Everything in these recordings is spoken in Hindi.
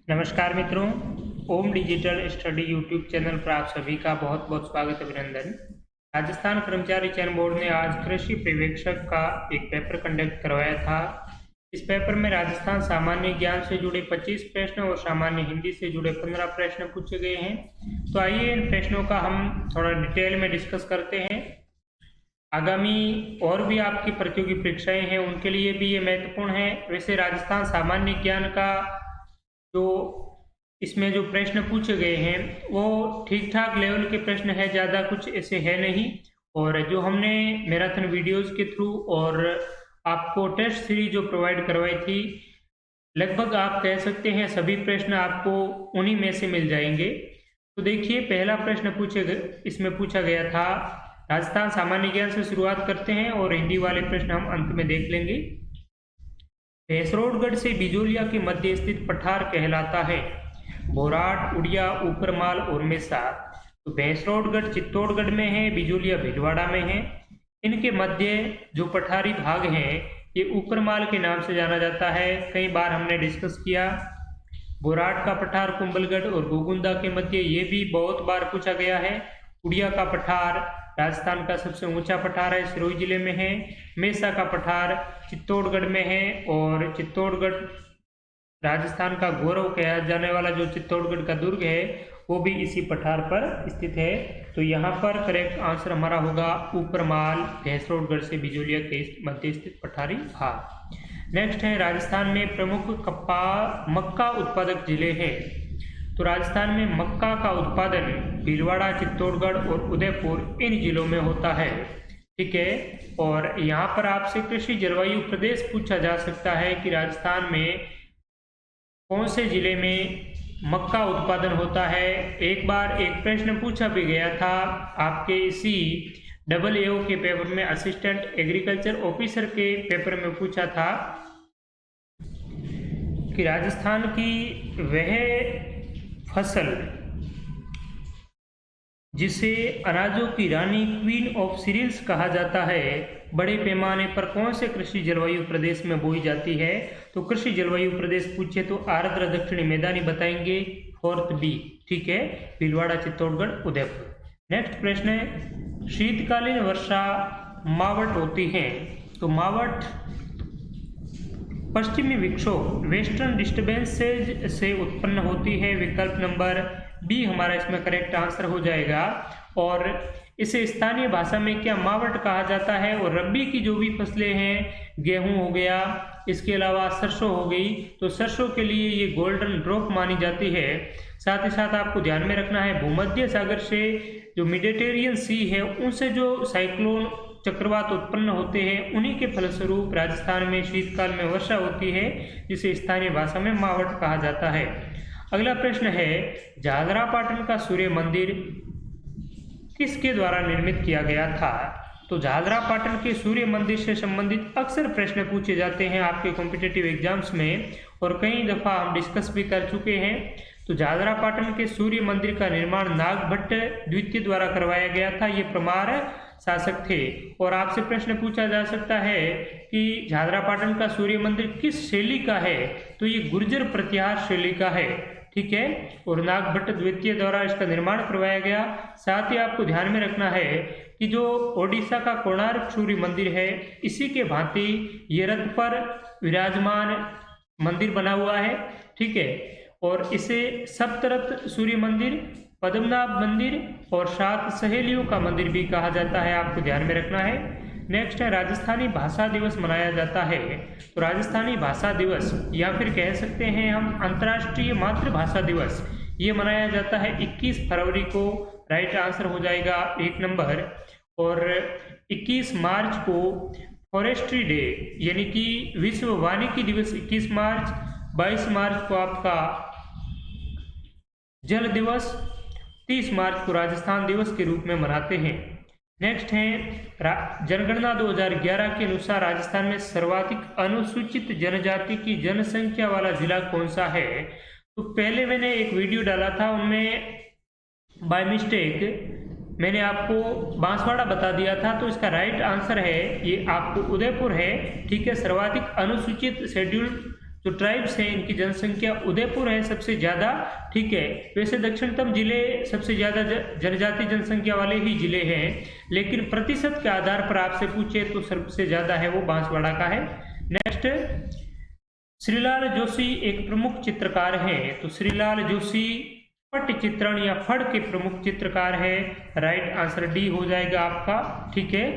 नमस्कार मित्रों, ओम डिजिटल स्टडी यूट्यूब चैनल पर आप सभी का बहुत बहुत स्वागत अभिनंदन। राजस्थान कर्मचारी चयन बोर्ड ने आज कृषि पर्यवेक्षक का एक पेपर कंडक्ट करवाया था। इस पेपर में राजस्थान सामान्य ज्ञान से जुड़े 25 प्रश्न और सामान्य हिंदी से जुड़े 15 प्रश्न पूछे गए हैं। तो आइए इन प्रश्नों का हम थोड़ा डिटेल में डिस्कस करते हैं। आगामी और भी आपकी प्रतियोगी परीक्षाएं हैं, उनके लिए भी ये महत्वपूर्ण है। वैसे राजस्थान सामान्य ज्ञान का जो इसमें जो प्रश्न पूछे गए हैं वो ठीक ठाक लेवल के प्रश्न है, ज़्यादा कुछ ऐसे है नहीं। और जो हमने मैराथन वीडियोस के थ्रू और आपको टेस्ट सीरीज जो प्रोवाइड करवाई थी, लगभग आप कह सकते हैं सभी प्रश्न आपको उन्हीं में से मिल जाएंगे। तो देखिए, पहला प्रश्न इसमें पूछा गया था। राजस्थान सामान्य ज्ञान से शुरुआत करते हैं और हिंदी वाले प्रश्न हम अंत में देख लेंगे। भैंसरोडगढ़ से बिजोलिया के मध्य स्थित पठार कहलाता है? बोराट, उड़िया, ऊपरमाल और मेसा। तो भैंसरोडगढ़ चित्तौड़गढ़ में है, बिजोलिया भीलवाड़ा में है। इनके मध्य जो पठारी भाग है ये ऊपरमाल के नाम से जाना जाता है, कई बार हमने डिस्कस किया। बोराट का पठार कुंभलगढ़ और गोगुंदा के मध्य, ये भी बहुत बार पूछा गया है। उड़िया का पठार राजस्थान का सबसे ऊंचा पठार है, सिरोही जिले में है। मेसा का पठार चित्तौड़गढ़ में है और चित्तौड़गढ़ राजस्थान का गौरव कहा जाने वाला जो चित्तौड़गढ़ का दुर्ग है वो भी इसी पठार पर स्थित है। तो यहाँ पर करेक्ट आंसर हमारा होगा ऊपरमाल, भैंसरोडगढ़ से बिजोलिया के मध्य स्थित पठारी भाग। नेक्स्ट है, राजस्थान में प्रमुख मक्का उत्पादक जिले हैं? तो राजस्थान में मक्का का उत्पादन भीलवाड़ा, चित्तौड़गढ़ और उदयपुर इन जिलों में होता है। ठीक है, और यहाँ पर आपसे कृषि जलवायु प्रदेश पूछा जा सकता है कि राजस्थान में कौन से जिले में मक्का उत्पादन होता है। एक बार एक प्रश्न पूछा भी गया था आपके इसी AAO के पेपर में, असिस्टेंट एग्रीकल्चर ऑफिसर के पेपर में पूछा था कि राजस्थान की वह फसल जिसे अनाजों की रानी, क्वीन ऑफ सीरियल्स कहा जाता है, बड़े पैमाने पर कौन से कृषि जलवायु प्रदेश में बोई जाती है? तो कृषि जलवायु प्रदेश पूछे तो आर्द्र दक्षिणी मैदानी बताएंगे, 4th B। ठीक है, भीलवाड़ा, चित्तौड़गढ़, उदयपुर। नेक्स्ट प्रश्न है, शीतकालीन वर्षा मावट होती है? तो मावट पश्चिमी विक्षोभ, वेस्टर्न डिस्टर्बेंसेज से उत्पन्न होती है। विकल्प नंबर बी हमारा इसमें करेक्ट आंसर हो जाएगा। और इसे स्थानीय भाषा में क्या मावट कहा जाता है? और रबी की जो भी फसलें हैं, गेहूं हो गया, इसके अलावा सरसों हो गई, तो सरसों के लिए ये गोल्डन ड्रॉप मानी जाती है। साथ ही साथ आपको ध्यान में रखना है, भूमध्य सागर से जो मेडिटेरियन सी है उनसे जो साइक्लोन चक्रवात उत्पन्न होते हैं, उन्हीं के फलस्वरूप राजस्थान में शीतकाल में वर्षा होती है, जिसे स्थानीय भाषा में मावट कहा जाता है। अगला प्रश्न है, झालरापाटन का सूर्य मंदिर किसके द्वारा निर्मित किया गया था? तो झालरापाटन के सूर्य मंदिर से संबंधित अक्सर प्रश्न पूछे जाते हैं आपके कॉम्पिटिटिव एग्जाम्स में, और कई दफा हम डिस्कस भी कर चुके हैं। तो झालरापाटन के सूर्य मंदिर का निर्माण नागभट्ट द्वितीय द्वारा करवाया गया था। ये परमार शासक थे। और आपसे प्रश्न पूछा जा सकता है कि झालरापाटन का सूर्य मंदिर किस शैली का है? तो ये गुर्जर प्रत्याहार शैली का है। ठीक है, और नागभट्ट द्वितीय द्वारा इसका निर्माण करवाया गया। साथ ही आपको ध्यान में रखना है कि जो ओडिशा का कोणार्क सूर्य मंदिर है, इसी के भांति ये रथ पर विराजमान मंदिर बना हुआ है। ठीक है, और इसे सप्तरथ सूर्य मंदिर, पद्मनाभ मंदिर और 7 सहेलियों का मंदिर भी कहा जाता है, आपको ध्यान में रखना है। नेक्स्ट है, राजस्थानी भाषा दिवस मनाया जाता है? तो राजस्थानी भाषा दिवस, या फिर कह सकते हैं हम अंतर्राष्ट्रीय मातृभाषा दिवस, ये मनाया जाता है 21 फरवरी को। राइट आंसर हो जाएगा 1 नंबर। और 21 मार्च को फॉरेस्ट्री डे यानी कि विश्व वानिकी दिवस 21 मार्च, 22 मार्च को आपका जल दिवस, 30 मार्च को राजस्थान दिवस के रूप में मनाते हैं। नेक्स्ट है, जनगणना 2011 के अनुसार राजस्थान में सर्वाधिक अनुसूचित जनजाति की जनसंख्या वाला जिला कौन सा है? तो पहले मैंने एक वीडियो डाला था, उनमें बाय मिस्टेक मैंने आपको बांसवाड़ा बता दिया था, तो इसका राइट आंसर है ये आपको उदयपुर है। ठीक है, सर्वाधिक अनुसूचित शेड्यूल जो ट्राइब्स हैं इनकी जनसंख्या उदयपुर है सबसे ज़्यादा, ठीक है। वैसे दक्षिणतम जिले सबसे ज़्यादा जनजाति जनसंख्या वाले ही जिले हैं, लेकिन प्रतिशत के आधार पर आपसे पूछे तो सबसे ज़्यादा है वो बांसवाड़ा का है। नेक्स्ट, श्रीलाल जोशी एक प्रमुख चित्रकार हैं, तो श्रीलाल जोशी पट चित्रण या फड़ के प्रमुख चित्रकार है। राइट आंसर डी हो जाएगा आपका, ठीक है।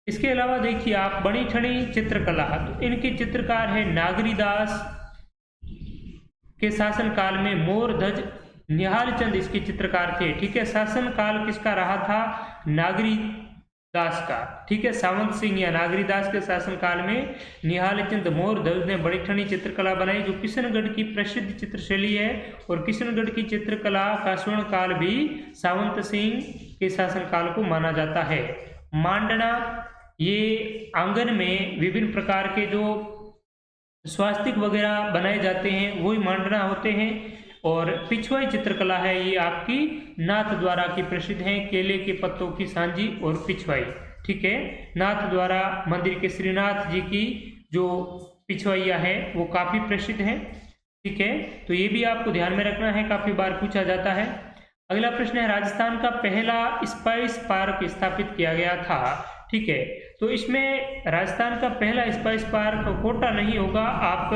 इसके अलावा देखिए आप बड़ी ठनी चित्रकला, तो इनके चित्रकार है नागरीदास के शासनकाल में मोरध्वज निहाल चंद इसके चित्रकार थे, ठीक है। शासनकाल किसका रहा था? नागरीदास का, ठीक है। सावंत सिंह या नागरीदास के शासनकाल में निहाल चंद मोरध्वज ने बड़ी ठनी चित्रकला बनाई, जो किशनगढ़ की प्रसिद्ध चित्रशैली है। और किशनगढ़ की चित्रकला का स्वर्ण काल भी सावंत सिंह के शासनकाल को माना जाता है। मांडना, ये आंगन में विभिन्न प्रकार के जो स्वास्तिक वगैरह बनाए जाते हैं वही मांडना होते हैं। और पिछवाई चित्रकला है, ये आपकी नाथ द्वारा की प्रसिद्ध है। केले के पत्तों की सांजी और पिछवाई, ठीक है। नाथ द्वारा मंदिर के श्रीनाथ जी की जो पिछवाइया है वो काफी प्रसिद्ध है, ठीक है। तो ये भी आपको ध्यान में रखना है, काफी बार पूछा जाता है। अगला प्रश्न है, राजस्थान का पहला स्पाइस पार्क स्थापित किया गया था, ठीक है। तो इसमें राजस्थान का पहला स्पाइस पार्क कोटा नहीं होगा, आप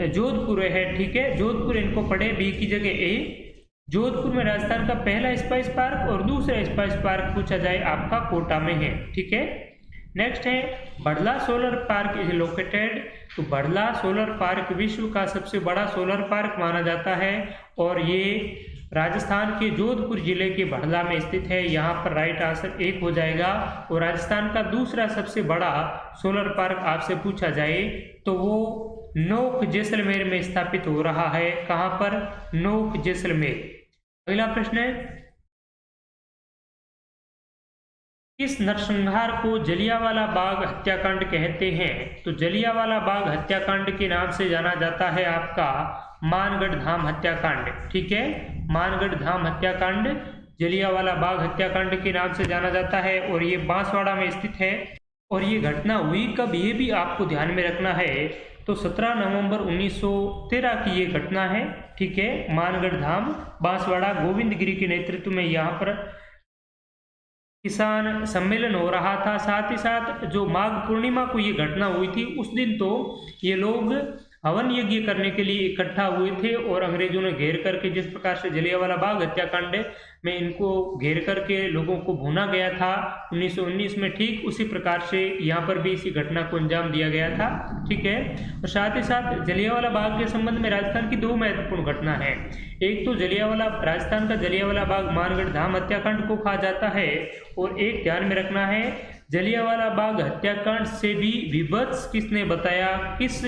जोधपुर है, ठीक है। जोधपुर इनको पढ़े, बी की जगह ए। जोधपुर में राजस्थान का पहला स्पाइस पार्क और दूसरा स्पाइस पार्क पूछा जाए आपका कोटा में है, ठीक है। नेक्स्ट है, Bhadla solar park is located, तो बड़ला सोलर पार्क विश्व का सबसे बड़ा सोलर पार्क माना जाता है और ये राजस्थान के जोधपुर जिले के बड़ला में स्थित है। यहाँ पर राइट आंसर 1 हो जाएगा। और राजस्थान का दूसरा सबसे बड़ा सोलर पार्क आपसे पूछा जाए तो वो नोक जैसलमेर में स्थापित हो रहा है। कहाँ पर? नोक जैसलमेर। अगला प्रश्न है, किस नरसंहार को जलियांवाला बाग हत्याकांड कहते हैं? तो जलियांवाला बाग हत्याकांड के नाम से जाना जाता है आपका मानगढ़ धाम हत्याकांड, ठीक है। मानगढ़ धाम हत्याकांड जलियांवाला बाग हत्याकांड के नाम से जाना जाता है और ये बांसवाड़ा में स्थित है। और ये घटना हुई कब, ये भी आपको ध्यान में रखना है। तो 17 नवंबर 1913 की ये घटना है, ठीक है। मानगढ़ धाम बांसवाड़ा, गोविंद गिरी के नेतृत्व में यहाँ पर किसान सम्मेलन हो रहा था। साथ ही साथ जो माघ पूर्णिमा को ये घटना हुई थी, उस दिन तो ये लोग हवन यज्ञ करने के लिए इकट्ठा हुए थे और अंग्रेजों ने घेर करके, जिस प्रकार से जलियांवाला बाग हत्याकांड में इनको घेर करके लोगों को भूना गया था 1919 में, ठीक उसी प्रकार से यहाँ पर भी इसी घटना को अंजाम दिया गया था, ठीक है। और साथ ही साथ जलियांवाला बाग के संबंध में राजस्थान की 2 महत्वपूर्ण घटना है। एक तो राजस्थान का जलियांवाला बाग मानगढ़ धाम हत्याकांड को कहा जाता है, और एक ध्यान में रखना है, जलियांवाला बाग हत्याकांड से भी विभत्स किसने बताया? किस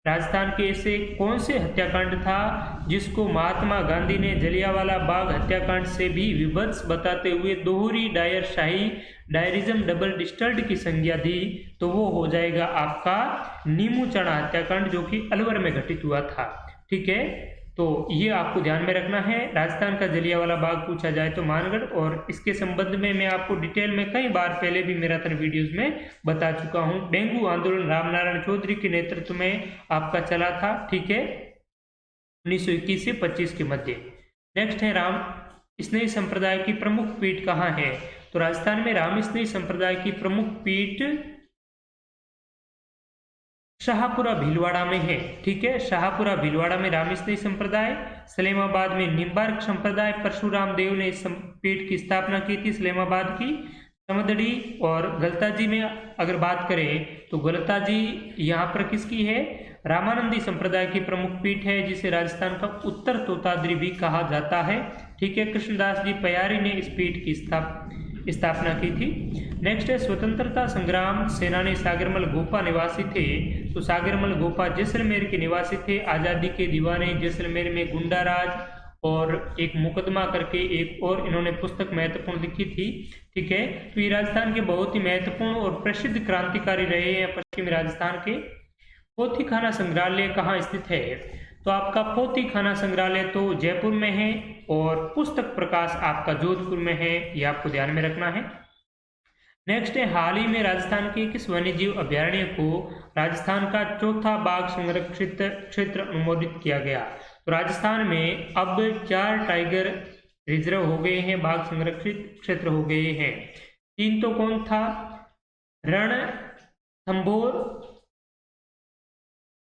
राजस्थान के ऐसे कौन से हत्याकांड था जिसको महात्मा गांधी ने जलियांवाला बाग हत्याकांड से भी विभत्स बताते हुए दोहरी डायरशाही, डायरिज्म, डबल डिस्टर्ड की संज्ञा दी? तो वो हो जाएगा आपका नीमूचना हत्याकांड, जो कि अलवर में घटित हुआ था, ठीक है। तो ये आपको ध्यान में रखना है। राजस्थान का जलियांवाला बाग पूछा जाए तो मानगढ़, और इसके संबंध में मैं आपको डिटेल में कई बार पहले भी मैराथन वीडियोस में बता चुका हूँ। डेंगू आंदोलन रामनारायण चौधरी के नेतृत्व में आपका चला था, ठीक है, 1921 से 25 के मध्य। नेक्स्ट है, राम स्नेही संप्रदाय की प्रमुख पीठ कहाँ है? तो राजस्थान में राम स्नेही संप्रदाय की प्रमुख पीठ शाहपुरा भीलवाड़ा में है, ठीक है। शाहपुरा भीलवाड़ा में राम स्नेही संप्रदाय, सलेमाबाद में निम्बार्क संप्रदाय, परशुराम देव ने इस पीठ की स्थापना की थी सलेमाबाद की। समदड़ी और गलताजी में अगर बात करें तो गलताजी यहाँ पर किसकी है? रामानंदी संप्रदाय की प्रमुख पीठ है, जिसे राजस्थान का उत्तर तोताद्री भी कहा जाता है, ठीक है। कृष्णदास जी पयारी ने इस पीठ की स्थापना की थी। नेक्स्ट है, स्वतंत्रता संग्राम सेनानी सागरमल गोपा निवासी थे। तो सागरमल गोपा जैसलमेर के निवासी थे। आज़ादी के दीवाने, जैसलमेर में गुंडाराज और एक मुकदमा करके एक और इन्होंने पुस्तक महत्वपूर्ण लिखी थी, ठीक है। तो ये राजस्थान के बहुत ही महत्वपूर्ण और प्रसिद्ध क्रांतिकारी रहे हैं पश्चिमी राजस्थान के। पोथी खाना संग्रहालय कहाँ स्थित है? तो आपका पोथी खाना संग्रहालय तो जयपुर में है और पुस्तक प्रकाश आपका जोधपुर में है, ये आपको ध्यान में रखना है। नेक्स्ट है, हाल ही में राजस्थान के किस वन्यजीव अभयारण्य को राजस्थान का चौथा बाघ संरक्षित क्षेत्र अनुमोदित किया गया? तो राजस्थान में अब 4 टाइगर रिजर्व हो गए हैं, बाघ संरक्षित क्षेत्र हो गए हैं। 3 तो कौन था? रणथंभौर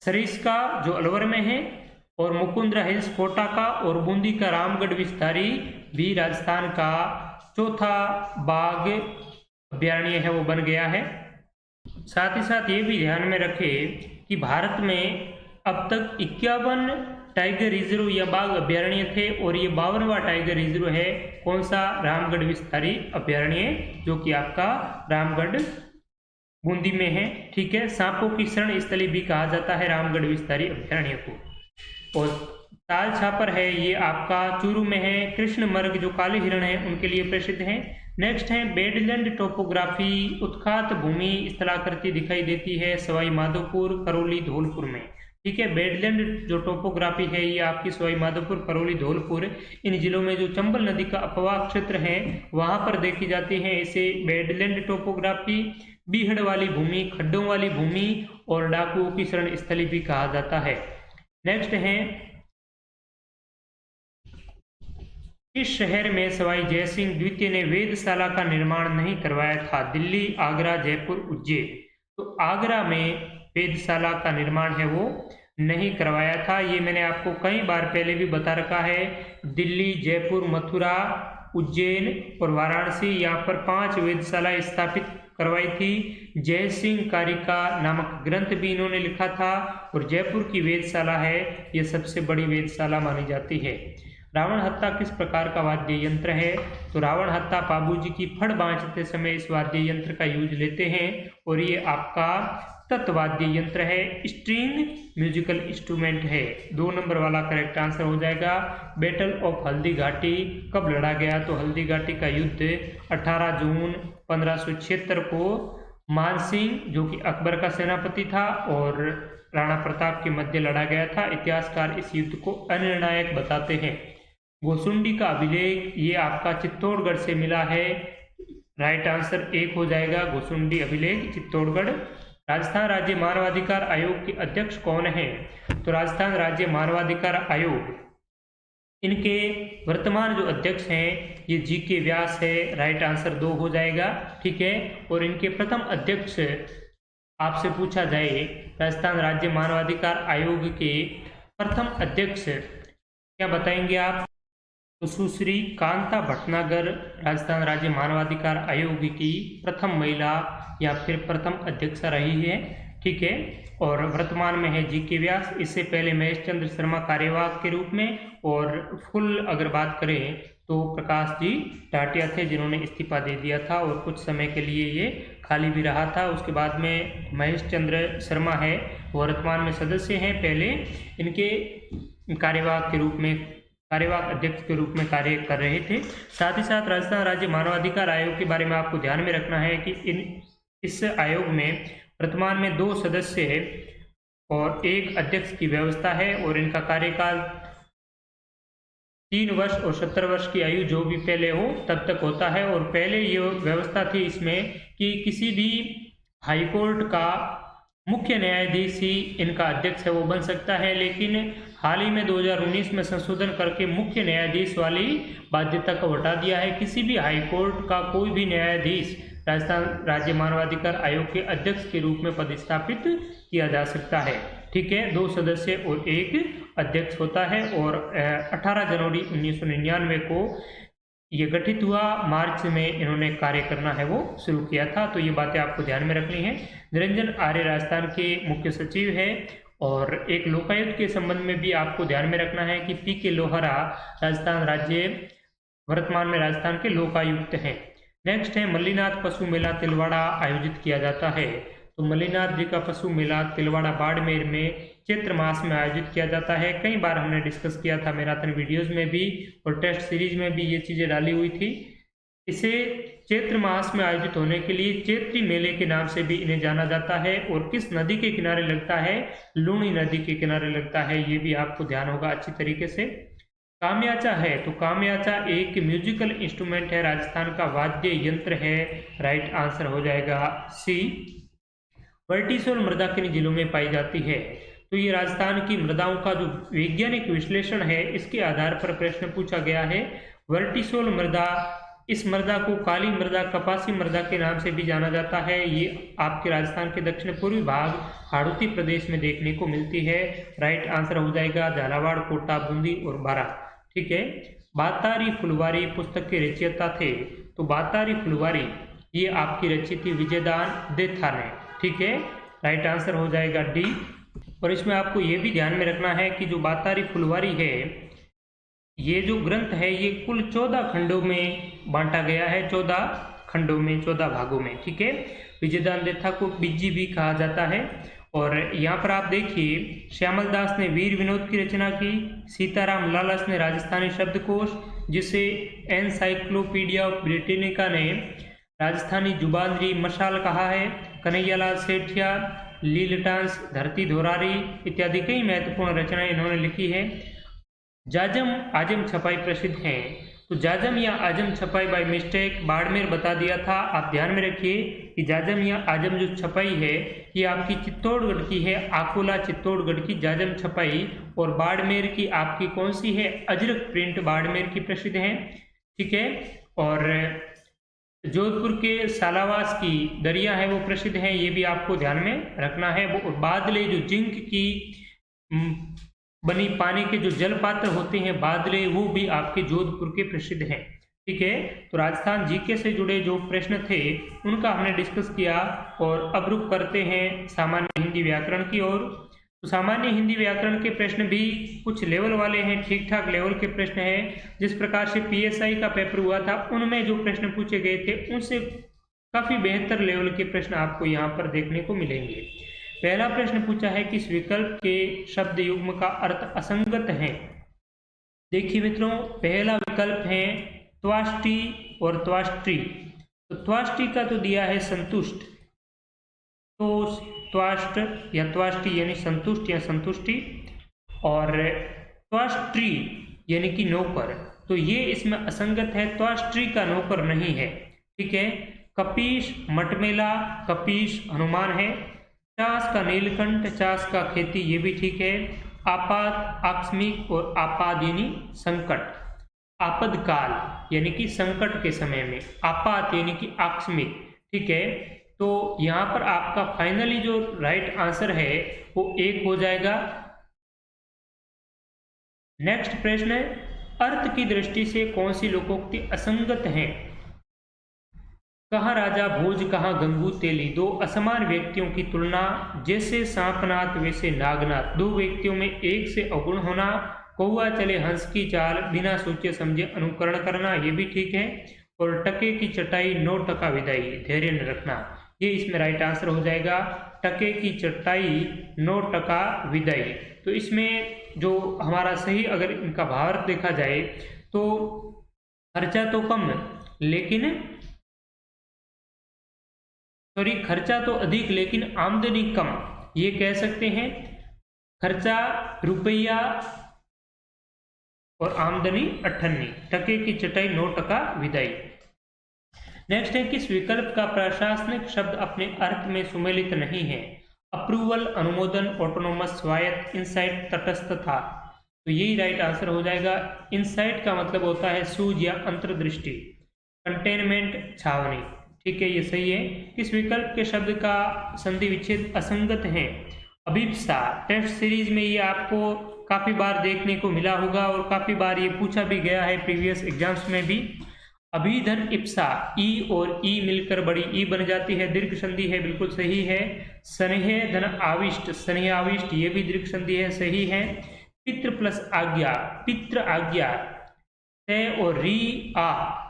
सरिस्का जो अलवर में है, और मुकुंदरा हिल्स कोटा का, और बूंदी का रामगढ़ विस्तारी भी राजस्थान का चौथा बाघ अभयारण्य है, वो बन गया है। साथ ही साथ ये भी ध्यान में रखें कि भारत में अब तक 51 टाइगर रिजर्व या बाघ अभयारण्य थे, और ये 52वां टाइगर रिजर्व है। कौन सा? रामगढ़ विस्तारी अभयारण्य, जो कि आपका रामगढ़ बूंदी में है। ठीक है, सांपों की शरण स्थली भी कहा जाता है रामगढ़ विस्तारी अभयारण्य को। और ताल छापर है, ये आपका चूरू में है। कृष्ण मर्ग जो काले हिरण है उनके लिए प्रसिद्ध है। नेक्स्ट है, बेडलैंड टोपोग्राफी, उत्खात भूमि स्थलाकृति दिखाई देती है सवाई माधोपुर, करौली, धौलपुर में। ठीक है, बेडलैंड जो टोपोग्राफी है ये आपकी सवाई माधोपुर, करौली, धौलपुर, इन जिलों में जो चंबल नदी का अपवाह क्षेत्र है वहां पर देखी जाती है। इसे बेडलैंड टोपोग्राफी, बीहड़ वाली भूमि, खड्डों वाली भूमि और डाकुओं की शरण स्थली भी कहा जाता है। नेक्स्ट है, इस शहर में सवाई जयसिंह द्वितीय ने वेधशाला का निर्माण नहीं करवाया था? दिल्ली, आगरा, जयपुर, उज्जैन। तो आगरा में वेधशाला का निर्माण है वो नहीं करवाया था। ये मैंने आपको कई बार पहले भी बता रखा है। दिल्ली, जयपुर, मथुरा, उज्जैन और वाराणसी, यहाँ पर 5 वेधशालाएं स्थापित करवाई थी। जयसिंह कारिका नामक ग्रंथ भी इन्होंने लिखा था, और जयपुर की वेधशाला है ये सबसे बड़ी वेधशाला मानी जाती है। रावण हत्ता किस प्रकार का वाद्य यंत्र है? तो रावण हत्ता बाबूजी की फड़ बांचते समय इस वाद्य यंत्र का यूज लेते हैं, और ये आपका तत्वाद्य यंत्र है, स्ट्रिंग म्यूजिकल इंस्ट्रूमेंट है। 2 नंबर वाला करेक्ट आंसर हो जाएगा। बैटल ऑफ हल्दी घाटी कब लड़ा गया? तो हल्दी घाटी का युद्ध 18 जून 1576 को मानसिंह जो कि अकबर का सेनापति था और राणा प्रताप के मध्य लड़ा गया था। इतिहासकार इस युद्ध को अनिर्णायक बताते हैं। गोसुंडी का अभिलेख ये आपका चित्तौड़गढ़ से मिला है। राइट आंसर 1 हो जाएगा, गोसुंडी अभिलेख चित्तौड़गढ़। राजस्थान राज्य मानवाधिकार आयोग के अध्यक्ष कौन है? तो राजस्थान राज्य मानवाधिकार आयोग, इनके वर्तमान जो अध्यक्ष हैं ये जी.के. व्यास है। राइट आंसर 2 हो जाएगा। ठीक है, और इनके प्रथम अध्यक्ष आपसे पूछा जाए राजस्थान राज्य मानवाधिकार आयोग के प्रथम अध्यक्ष क्या बताएंगे आप? तो सुश्री कांता भटनागर राजस्थान राज्य मानवाधिकार आयोग की प्रथम महिला या फिर प्रथम अध्यक्ष रही है। ठीक है, और वर्तमान में है जी.के. व्यास। इससे पहले महेश चंद्र शर्मा कार्यवाहक के रूप में, और फुल अगर बात करें तो प्रकाश जी टाटिया थे जिन्होंने इस्तीफा दे दिया था, और कुछ समय के लिए ये खाली भी रहा था। उसके बाद में महेश चंद्र शर्मा है वर्तमान में सदस्य हैं, पहले इनके कार्यवाहक के रूप में, कार्यवाहक अध्यक्ष के रूप में कार्य कर रहे थे। साथ ही साथ राजस्थान राज्य मानवाधिकार आयोग के बारे में आपको ध्यान में रखना है कि इस आयोग में वर्तमान में 2 सदस्य है और 1 अध्यक्ष की व्यवस्था है, और इनका कार्यकाल 3 वर्ष और 70 वर्ष की आयु जो भी पहले हो तब तक होता है। और पहले ये व्यवस्था थी इसमें कि किसी भी हाईकोर्ट का मुख्य न्यायाधीश ही इनका अध्यक्ष है वो बन सकता है, लेकिन हाल ही में 2019 में संशोधन करके मुख्य न्यायाधीश वाली बाध्यता को हटा दिया है। किसी भी हाईकोर्ट का कोई भी न्यायाधीश राजस्थान राज्य मानवाधिकार आयोग के अध्यक्ष के रूप में पदस्थापित किया जा सकता है। ठीक है, 2 सदस्य और 1 अध्यक्ष होता है, और 18 जनवरी 1999 को ये गठित हुआ। मार्च में इन्होंने कार्य करना है वो शुरू किया था। तो ये बातें आपको ध्यान में रखनी है। निरंजन आर्य राजस्थान के मुख्य सचिव है, और एक लोकायुक्त के संबंध में भी आपको ध्यान में रखना है कि पी.के. लोहारा राजस्थान राज्य वर्तमान में राजस्थान के लोकायुक्त हैं। नेक्स्ट है, मल्लीनाथ पशु मेला तिलवाड़ा आयोजित किया जाता है। तो मल्लीनाथ जी का पशु मेला तिलवाड़ा बाड़मेर में चैत्र मास में आयोजित किया जाता है। कई बार हमने डिस्कस किया था मैराथन वीडियोस में भी, और टेस्ट सीरीज में भी ये चीज़ें डाली हुई थी। इसे चैत्र मास में आयोजित होने के लिए चैत्री मेले के नाम से भी इन्हें जाना जाता है, और किस नदी के किनारे लगता है? लूणी नदी के किनारे लगता है। ये भी आपको ध्यान होगा अच्छी तरीके से। कामयाचा है, तो कामयाचा एक म्यूजिकल इंस्ट्रूमेंट है, राजस्थान का वाद्य यंत्र है। राइट आंसर हो जाएगा सी। वर्टिसोल मृदा किन जिलों में पाई जाती है? तो ये राजस्थान की मृदाओं का जो वैज्ञानिक विश्लेषण है इसके आधार पर प्रश्न पूछा गया है। वर्टिसोल मृदा, इस मृदा को काली मृदा, कपासी मृदा के नाम से भी जाना जाता है। ये आपके राजस्थान के दक्षिण पूर्वी भाग हाड़ौती प्रदेश में देखने को मिलती है। राइट आंसर हो जाएगा झालावाड़, कोटा, बूंदी और बारां। ठीक है। बातारी फुलवारी पुस्तक के रचयिता थे? तो बातारी फुलवारी ये आपकी रची थी विजयदान देथा ने। ठीक है। राइट आंसर हो जाएगा डी। और इसमें आपको ये भी ध्यान में रखना है कि जो बातारी फुलवारी है, ये जो ग्रंथ है ये कुल 14 खंडों में बांटा गया है, 14 खंडों में, 14 भागों में। ठीक है। विजयदान देथा को बिज्जी भी कहा जाता है। और यहाँ पर आप देखिए, श्यामल दास ने वीर विनोद की रचना की, सीताराम लालस ने राजस्थानी शब्दकोश, जिसे एनसाइक्लोपीडिया ऑफ ब्रिटेनिका ने राजस्थानी जुबानरी मशाल कहा है, कन्हैयालाल सेठिया, लीलटांस, धरती धोरारी इत्यादि कई महत्वपूर्ण रचनाएं इन्होंने लिखी है। जाजम आजम छपाई प्रसिद्ध है? तो जाजम या आजम छपाई बाय मिस्टेक बाड़मेर बता दिया था। आप ध्यान में रखिए कि जाजम या आजम जो छपाई है ये आपकी चित्तौड़गढ़ की है, आकोला चित्तौड़गढ़ की जाजम छपाई। और बाड़मेर की आपकी कौन सी है? अजरक प्रिंट बाड़मेर की प्रसिद्ध है। ठीक है। और जोधपुर के सालावास की दरिया है वो प्रसिद्ध है, ये भी आपको ध्यान में रखना है। वो बादले जो जिंक की बनी पानी के जो जल पात्र होते हैं बादले, वो भी आपके जोधपुर के प्रसिद्ध हैं। ठीक है। तो राजस्थान जीके से जुड़े जो प्रश्न थे उनका हमने डिस्कस किया। और अब रुक करते हैं सामान्य हिंदी व्याकरण की ओर। तो सामान्य हिंदी व्याकरण के प्रश्न भी कुछ लेवल वाले हैं, ठीक ठाक लेवल के प्रश्न हैं। जिस प्रकार से पीएसआई का पेपर हुआ था उनमें जो प्रश्न पूछे गए थे उनसे काफी बेहतर लेवल के प्रश्न आपको यहाँ पर देखने को मिलेंगे। पहला प्रश्न पूछा है कि इस विकल्प के शब्द युग्म का अर्थ असंगत है। देखिए मित्रों, पहला विकल्प है त्वाष्टि और त्वाष्ट्री। तो त्वाष्टि का तो दिया है संतुष्ट, तो त्वाष्ट या त्वाष्टि यानी संतुष्ट या संतुष्टि, और त्वाष्ट्री यानी कि नौकर, तो ये इसमें असंगत है, त्वाष्ट्री का नौकर नहीं है। ठीक है। कपीश मटमेला, कपीश हनुमान है। चास का नीलकंठ, चास का खेती, ये भी ठीक है। आपात आकस्मिक और आपाद यानी संकट। आपदकाल यानी कि संकट के समय में, आपात यानी कि आकस्मिक। ठीक है। तो यहाँ पर आपका फाइनली जो राइट आंसर है वो 1 हो जाएगा। नेक्स्ट प्रश्न है, अर्थ की दृष्टि से कौन सी लोकोक्ति असंगत है? कहाँ राजा भोज, कहाँ गंगू तेली, दो असमान व्यक्तियों की तुलना, जैसे सांपनाथ वैसे नागनाथ, दो व्यक्तियों में एक से अवगुण होना, कौआ चले हंस की चाल, बिना सोचे समझे अनुकरण करना, ये भी ठीक है। और टके की चटाई 9 टका विदाई, धैर्य न रखना, ये इसमें राइट आंसर हो जाएगा। टके की चटाई 9 टका विदाई। तो इसमें जो हमारा सही अगर इनका भावार्थ देखा जाए तो खर्चा तो कम लेकिन खर्चा तो अधिक लेकिन आमदनी कम, ये कह सकते हैं। खर्चा रुपया और आमदनी 98, टके की चटाई 9 टका विदाई। नेक्स्ट है, किस विकल्प का प्रशासनिक शब्द अपने अर्थ में सुमेलित नहीं है? अप्रूवल, अनुमोदन, ऑटोनोमस, स्वायत्त, इनसाइट, तटस्थ था। तो यही राइट आंसर हो जाएगा। इनसाइट का मतलब होता है सूझ या अंतर्दृष्टि। कंटेनमेंट, छावनी, ठीक है, ये सही है। किस विकल्प के शब्द का संधि विच्छेद असंगत है? अभिप्सा। टेस्ट सीरीज में ये आपको काफी बार देखने को मिला होगा और काफी बार ये पूछा भी गया है प्रीवियस एग्जाम्स में भी। अभिधन इप्सा, ई और ई मिलकर बड़ी ई बन जाती है, दीर्घ संधि है, बिल्कुल सही है। स्नेह धन आविष्ट, स्नेह आविष्ट, ये भी दीर्घ संधि है, सही है। पितृ प्लस आज्ञा, पितृ आज्ञा, तय और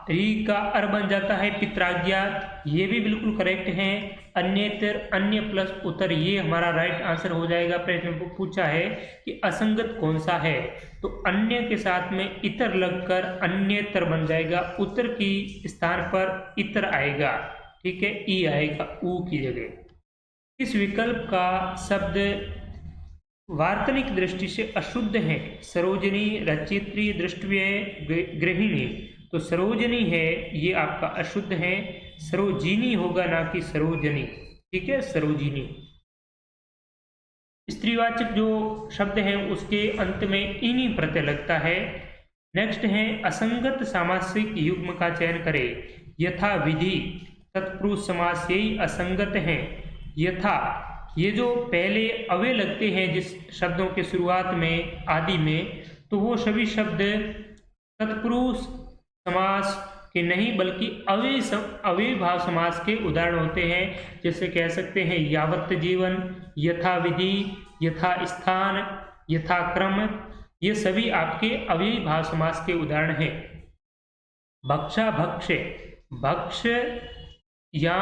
री का अर बन जाता है पित्राज्ञा, ये भी बिल्कुल करेक्ट है। अन्यतर, अन्य प्लस उत्तर, ये हमारा राइट आंसर हो जाएगा। प्रश्न पूछा है कि असंगत कौन सा है, तो अन्य के साथ में इतर लगकर अन्यतर बन जाएगा, उत्तर की स्थान पर इतर आएगा, ठीक है, ई आएगा ऊ की जगह। इस विकल्प का शब्द वार्तनिक दृष्टि से अशुद्ध है। सरोजनी, रचित्री, दृष्टव्यय, गृहिणी। तो सरोजनी है ये आपका अशुद्ध है, सरोजिनी होगा ना कि सरोजनी। ठीक है, सरोजिनी। स्त्रीवाचक जो शब्द है उसके अंत में इनी प्रत्यय लगता है। नेक्स्ट है असंगत सामासिक युग्म का चयन करें। यथा विधि, तत्पुरुष समास यही असंगत है। यथा, ये जो पहले अवे लगते हैं जिस शब्दों के शुरुआत में आदि में, तो वो सभी शब्द तत्पुरुष समास के नहीं बल्कि अव्ययीभाव समास के उदाहरण होते हैं। जैसे कह सकते हैं यावत जीवन, यथा विधि, यथा स्थान, यथा क्रम, ये सभी आपके अव्ययीभाव समास के उदाहरण हैं। भक्षा, भक्ष्य, भक्ष्य या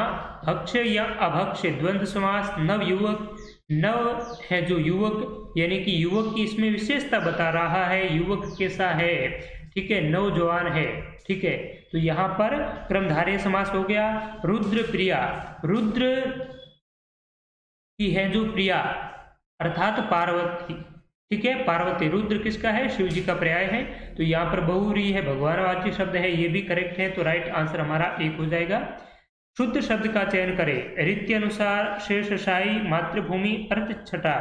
अभक्ष्य द्वंद्व समास। नव युवक, नव है जो युवक यानी कि युवक की इसमें विशेषता बता रहा है, युवक कैसा है। ठीक है, नौजवान है। ठीक है, तो यहाँ पर क्रमधारय समास हो गया। रुद्र, प्रिया, रुद्र की है जो प्रिया अर्थात पार्वती। ठीक है, पार्वती। रुद्र किसका है? शिव जी का पर्याय है। तो यहाँ पर बहुरी है, भगवानवाची शब्द है, ये भी करेक्ट है। तो राइट आंसर हमारा 1 हो जाएगा। शुद्ध शब्द का चयन करें। रीति अनुसार, शेषशाही, मातृभूमि, अर्थ छठा।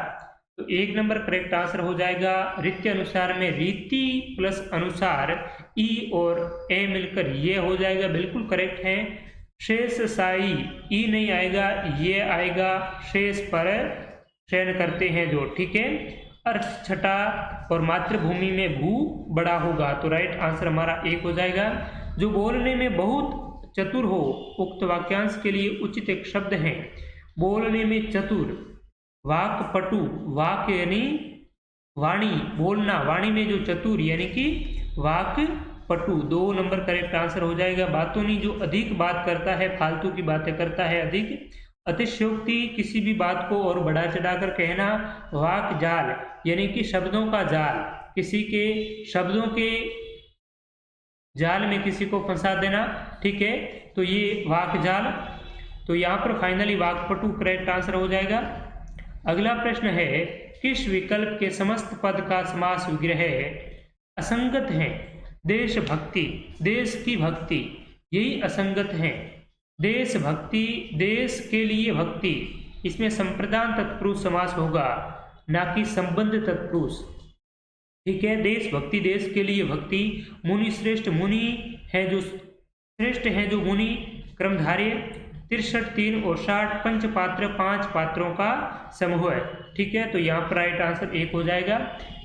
तो 1 नंबर करेक्ट आंसर हो जाएगा। रीति अनुसार में रीति प्लस अनुसार, ई और ए मिलकर ये हो जाएगा, बिल्कुल करेक्ट है। शेष साई, ई नहीं आएगा, ये आएगा। शेष पर चयन करते हैं जो। ठीक है, अर्थ छठा और मातृभूमि में भू बड़ा होगा। तो राइट आंसर हमारा 1 हो जाएगा। जो बोलने में बहुत चतुर हो, उक्त वाक्यांश के लिए उचित एक शब्द है। बोलने में चतुर, वाक पटु, वाक यानी वाणी, बोलना, वाणी में जो चतुर यानी कि वाक पटु। 2 नंबर करेक्ट आंसर हो जाएगा। बातोनी, जो अधिक बात करता है, फालतू की बातें करता है, अधिक। अतिशयोक्ति, किसी भी बात को और बढ़ा चढ़ाकर कहना। वाक जाल यानी कि शब्दों का जाल, किसी के शब्दों के जाल में किसी को फंसा देना। ठीक है, तो ये वाक जाल। तो यहाँ पर फाइनली वाकपटु करेक्ट आंसर हो जाएगा। अगला प्रश्न है, किस विकल्प के समस्त पद का समास विग्रह असंगत है? देशभक्ति, देश की भक्ति, यही असंगत है। देशभक्ति, देश के लिए भक्ति, इसमें संप्रदान तत्पुरुष समास होगा ना कि संबंध तत्पुरुष। ठीक है, देशभक्ति, देश के लिए भक्ति। मुनि श्रेष्ठ, मुनि है जो श्रेष्ठ है जो मुनि, क्रमधार्य। 63, 3 और 60 पंचपात्र, 5 पात्रों का समूह है। ठीक है, तो यहाँ पर राइट आंसर 1 हो जाएगा।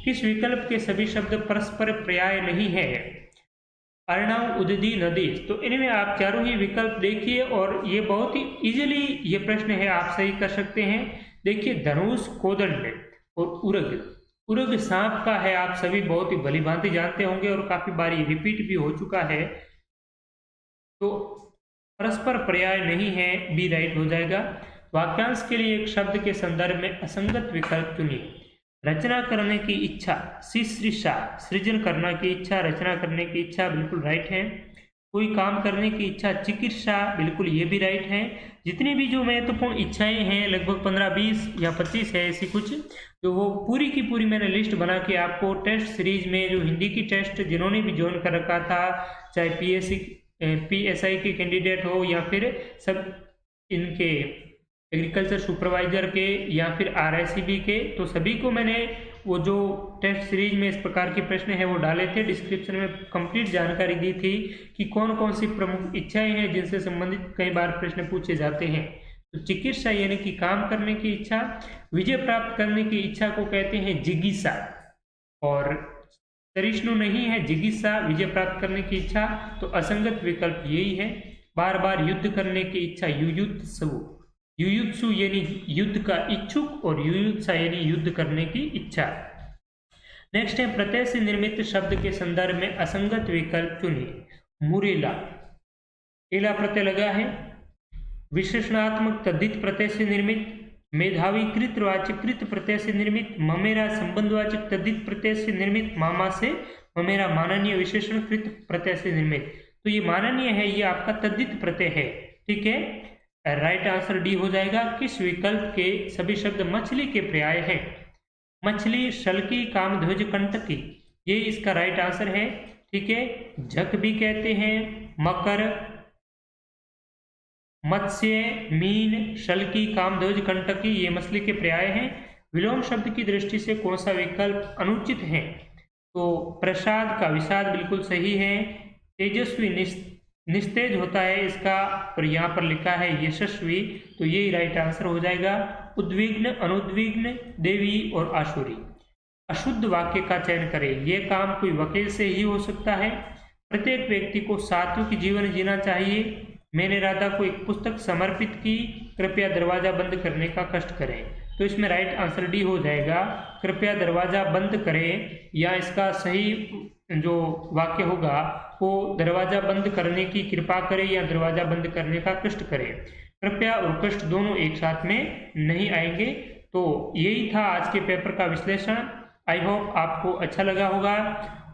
किस विकल्प के सभी शब्द परस्पर पर्याय नहीं है? अर्णव, उददी, नदेश। तो इनमें आप चारों ही विकल्प देखिए और ये बहुत ही इजीली ये प्रश्न है, आप सही कर सकते हैं। देखिए, धनुष, कोदंड और उरग। उरग सांप का है, आप सभी बहुत ही भली भांति जानते होंगे और काफी बारी रिपीट भी हो चुका है। तो परस्पर पर्याय नहीं है, बी राइट हो जाएगा। वाक्यांश के लिए एक शब्द के संदर्भ में असंगत विकल्प चुनिए। रचना करने की इच्छा, सिसृषा, सृजन करना की इच्छा, रचना करने की इच्छा, बिल्कुल राइट है। कोई काम करने की इच्छा, चिकित्सा, बिल्कुल ये भी राइट है। जितनी भी जो महत्वपूर्ण इच्छाएं हैं, लगभग 15, 20 या 25 है ऐसी कुछ, तो वो पूरी की पूरी मैंने लिस्ट बना के आपको टेस्ट सीरीज में, जो हिंदी की टेस्ट जिन्होंने भी ज्वाइन कर रखा था, चाहे PSI के कैंडिडेट हो या फिर सब इनके एग्रीकल्चर सुपरवाइजर के या फिर RICB के, तो सभी को मैंने वो जो टेस्ट सीरीज में इस प्रकार के प्रश्न है वो डाले थे। डिस्क्रिप्शन में कंप्लीट जानकारी दी थी कि कौन कौन सी प्रमुख इच्छाएं हैं जिनसे संबंधित कई बार प्रश्न पूछे जाते हैं। तो चिकित्सा यानी कि काम करने की इच्छा, विजय प्राप्त करने की इच्छा को कहते हैं जिज्ञासा, और तरिष्णु नहीं है जिज्ञासा, विजय प्राप्त करने की इच्छा। तो असंगत विकल्प यही है। बार बार युद्ध करने की इच्छा, युयुत्सु, युयुत्सु यानी युद्ध का इच्छुक और युयुत्सा यानी युद्ध करने की इच्छा। नेक्स्ट है, प्रत्यय से निर्मित शब्द के संदर्भ में असंगत विकल्प चुनिए। मुरेला, एला प्रत्यय लगा है। विशेषणात्मक तद्धित प्रत्यय से निर्मित। मेधावी कृतवाचक कृत प्रत्यय से निर्मित। ममेरा संबंधवाचक तद्धित प्रत्यय से निर्मित। मामा से ममेरा माननीय विशेषण कृत प्रत्यय से निर्मित। तो ये माननीय है, ये आपका तद्धित प्रत्यय है। ठीक है, राइट आंसर डी हो जाएगा। किस विकल्प के सभी शब्द मछली के पर्याय हैं? मछली, शल्की, कामध्वज, कंटकी, ये इसका राइट आंसर है। ठीक है, झक भी कहते हैं, मकर, मत्स्य, मीन, शल्की, कामध्वज, कंटकी, ये मछली के पर्याय हैं। विलोम शब्द की दृष्टि से कौन सा विकल्प अनुचित है? तो प्रसाद का विषाद बिल्कुल सही है। तेजस्वी निस्तेज होता है इसका, और यहाँ पर लिखा है यशस्वी, तो यही राइट आंसर हो जाएगा। उद्विग्न, अनुद्विग्न, देवी और आशुरी। अशुद्ध वाक्य का चयन करें। यह काम कोई वकील से ही हो सकता है। प्रत्येक व्यक्ति को सात्विक जीवन जीना चाहिए। मैंने राधा को एक पुस्तक समर्पित की। कृपया दरवाजा बंद करने का कष्ट करें। तो इसमें राइट आंसर डी हो जाएगा, कृपया दरवाजा बंद करें, या इसका सही जो वाक्य होगा वो दरवाजा बंद करने की कृपा करें या दरवाजा बंद करने का कष्ट करें। कृपया और कष्ट दोनों एक साथ में नहीं आएंगे। तो यही था आज के पेपर का विश्लेषण। आई होप आपको अच्छा लगा होगा।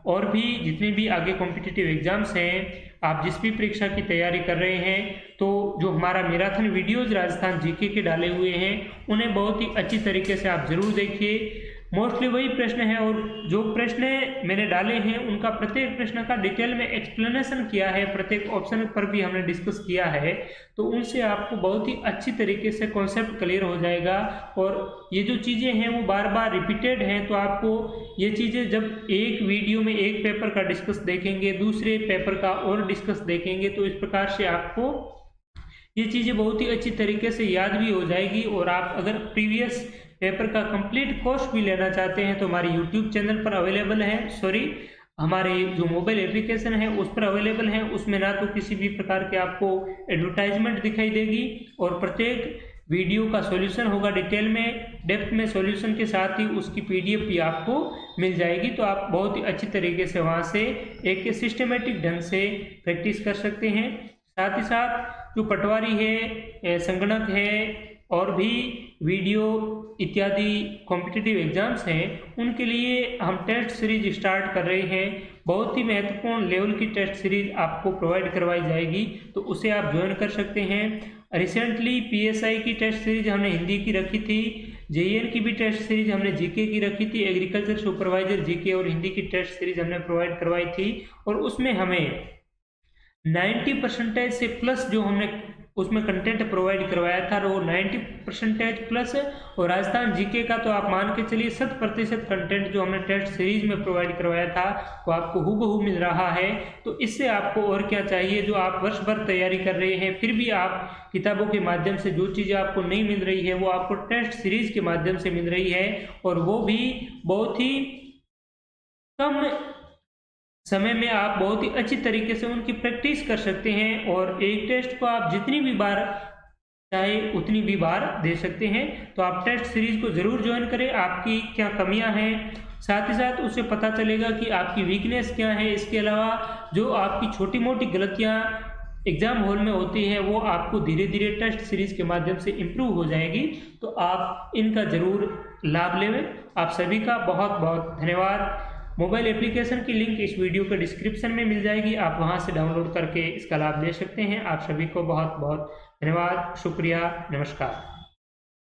और भी जितने भी आगे कॉम्पिटिटिव एग्जाम्स हैं, आप जिस भी परीक्षा की तैयारी कर रहे हैं, तो जो हमारा मैराथन वीडियोज राजस्थान जीके के डाले हुए हैं उन्हें बहुत ही अच्छी तरीके से आप जरूर देखिए। मोस्टली वही प्रश्न है, और जो प्रश्न मैंने डाले हैं उनका प्रत्येक प्रश्न का डिटेल में एक्सप्लेनेशन किया है, प्रत्येक ऑप्शन पर भी हमने डिस्कस किया है। तो उनसे आपको बहुत ही अच्छी तरीके से कॉन्सेप्ट क्लियर हो जाएगा। और ये जो चीज़ें हैं वो बार बार रिपीटेड हैं, तो आपको ये चीज़ें जब एक वीडियो में एक पेपर का डिस्कस देखेंगे, दूसरे पेपर का और डिस्कस देखेंगे, तो इस प्रकार से आपको ये चीज़ें बहुत ही अच्छी तरीके से याद भी हो जाएगी। और आप अगर प्रीवियस पेपर का कंप्लीट कोर्स भी लेना चाहते हैं तो हमारे यूट्यूब चैनल पर अवेलेबल है, हमारे जो मोबाइल एप्लीकेशन है उस पर अवेलेबल है। उसमें ना तो किसी भी प्रकार के आपको एडवर्टाइजमेंट दिखाई देगी, और प्रत्येक वीडियो का सॉल्यूशन होगा डिटेल में, डेप्थ में सॉल्यूशन के साथ ही उसकी पीडीएफ भी आपको मिल जाएगी। तो आप बहुत ही अच्छी तरीके से वहाँ से एक सिस्टमेटिक ढंग से प्रैक्टिस कर सकते हैं। साथ ही साथ जो पटवारी है, संगणक है, और भी वीडियो इत्यादि कॉम्पिटिटिव एग्जाम्स हैं, उनके लिए हम टेस्ट सीरीज स्टार्ट कर रहे हैं। बहुत ही महत्वपूर्ण लेवल की टेस्ट सीरीज आपको प्रोवाइड करवाई जाएगी, तो उसे आप ज्वाइन कर सकते हैं। रिसेंटली पीएसआई की टेस्ट सीरीज हमने हिंदी की रखी थी, जेईएन की भी टेस्ट सीरीज हमने जीके की रखी थी, एग्रीकल्चर सुपरवाइजर जीके और हिंदी की टेस्ट सीरीज हमने प्रोवाइड करवाई थी। और उसमें हमें 90% से प्लस जो हमने उसमें कंटेंट प्रोवाइड करवाया था वो 90% प्लस, और राजस्थान जीके का तो आप मान के चलिए 100% कंटेंट जो हमने टेस्ट सीरीज में प्रोवाइड करवाया था वो आपको हूबहू मिल रहा है। तो इससे आपको और क्या चाहिए? जो आप वर्ष भर तैयारी कर रहे हैं फिर भी आप किताबों के माध्यम से जो चीज़ें आपको नहीं मिल रही है वो आपको टेस्ट सीरीज के माध्यम से मिल रही है, और वो भी बहुत ही कम समय में आप बहुत ही अच्छी तरीके से उनकी प्रैक्टिस कर सकते हैं। और एक टेस्ट को आप जितनी भी बार चाहे उतनी भी बार दे सकते हैं। तो आप टेस्ट सीरीज को जरूर ज्वाइन करें। आपकी क्या कमियां हैं, साथ ही साथ उससे पता चलेगा कि आपकी वीकनेस क्या है। इसके अलावा जो आपकी छोटी मोटी गलतियां एग्जाम हॉल में होती है वो आपको धीरे धीरे टेस्ट सीरीज के माध्यम से इम्प्रूव हो जाएगी। तो आप इनका जरूर लाभ लें। आप सभी का बहुत बहुत धन्यवाद। मोबाइल एप्लीकेशन की लिंक इस वीडियो के डिस्क्रिप्शन में मिल जाएगी, आप वहां से डाउनलोड करके इसका लाभ ले सकते हैं। आप सभी को बहुत बहुत धन्यवाद, शुक्रिया, नमस्कार।